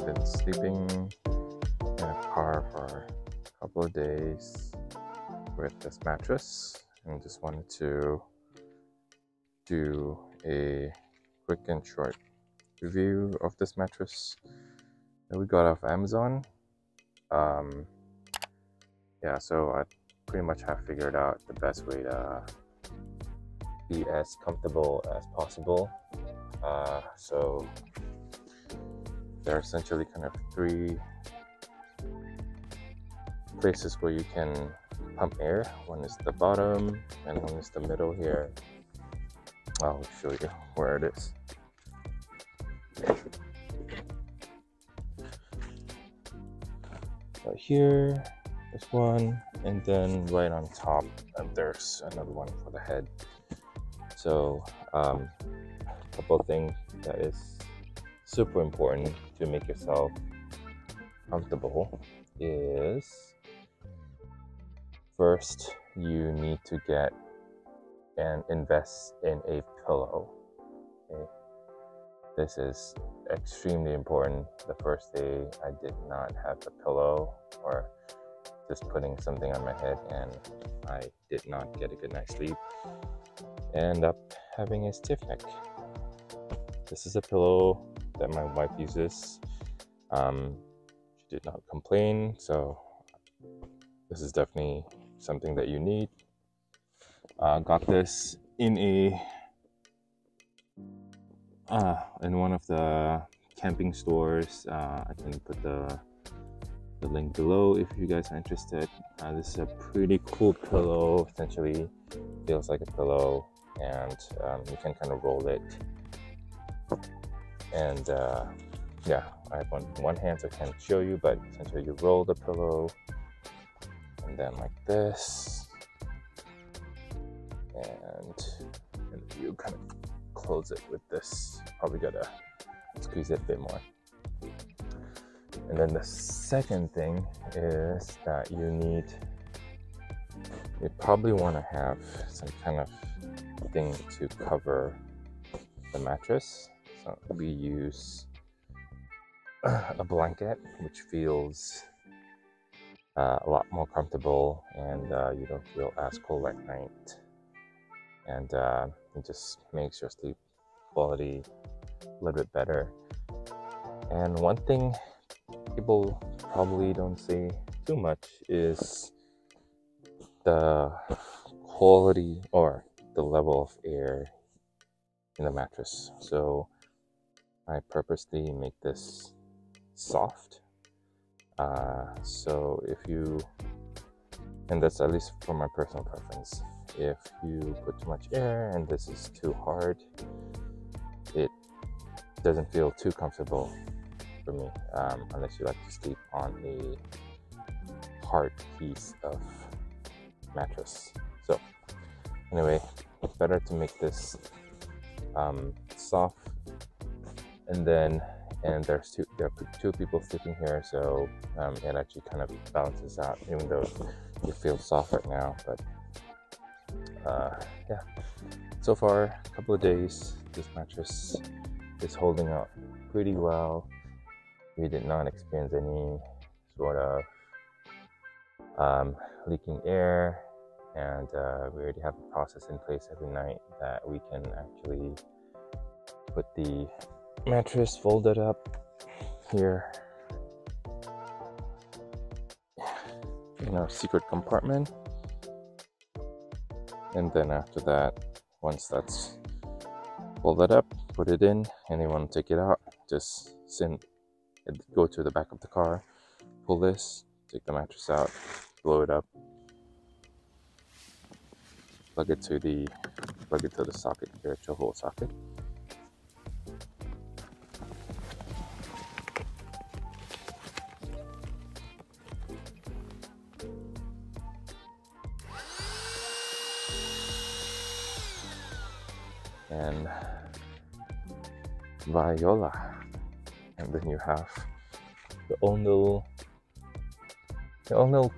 I've been sleeping in a car for a couple of days with this mattress and just wanted to do a quick and short review of this mattress that we got off Amazon. Yeah, so I pretty much have figured out the best way to be as comfortable as possible. So there are essentially kind of three places where you can pump air. One is the bottom and one is the middle here. I'll show you where it is. Right here, there's one, and then right on top there's another one for the head. So a couple of things that is super important to make yourself comfortable is, first you need to get and invest in a pillow. Okay? This is extremely important. The first day I did not have a pillow, or just putting something on my head, and I did not get a good night's sleep. End up having a stiff neck. This is a pillow that my wife uses. She did not complain, so this is definitely something that you need. Got this in one of the camping stores. I can put the link below if you guys are interested. This is a pretty cool pillow. Essentially feels like a pillow, and you can kind of roll it. And yeah, I have one hand so I can't show you, but essentially you roll the pillow and then like this, and you kind of close it with this. Probably gotta squeeze it a bit more. And then the second thing is that you probably want to have some kind of thing to cover the mattress. So we use a blanket, which feels a lot more comfortable, and you don't feel as cold at night, and it just makes your sleep quality a little bit better. And one thing people probably don't say too much is the quality or the level of air in the mattress. So I purposely make this soft. So if you, and that's at least for my personal preference, if you put too much air and this is too hard, it doesn't feel too comfortable for me, unless you like to sleep on a hard piece of mattress. So anyway, it's better to make this soft, and there are two people sleeping here, so it actually kind of balances out, even though it feels soft right now. But yeah, so far a couple of days, this mattress is holding up pretty well. We did not experience any sort of leaking air, and we already have a process in place every night that we can actually put the mattress folded up here in our secret compartment, and then after that, once that's folded up, put it in, and you want to take it out, just go to the back of the car, pull this, take the mattress out, blow it up, plug it to the socket here, to hole socket. And Viola, and then you have the own little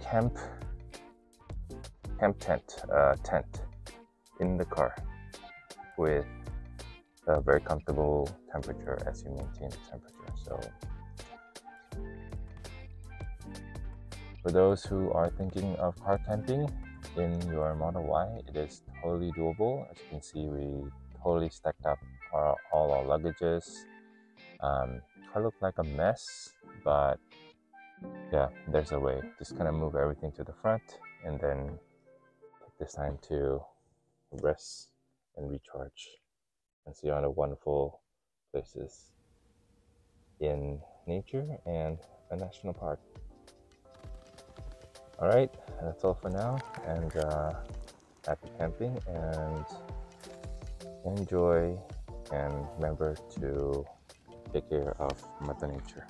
camp tent in the car with a very comfortable temperature as you maintain the temperature. So For those who are thinking of car camping in your Model Y, it is totally doable. As you can see, we totally stacked up all our luggages. Car looked like a mess, but yeah, there's a way. Just kind of move everything to the front and then take this time to rest and recharge and see all the wonderful places in nature and a national park. All right, that's all for now, and happy camping, and enjoy, and remember to take care of Mother Nature.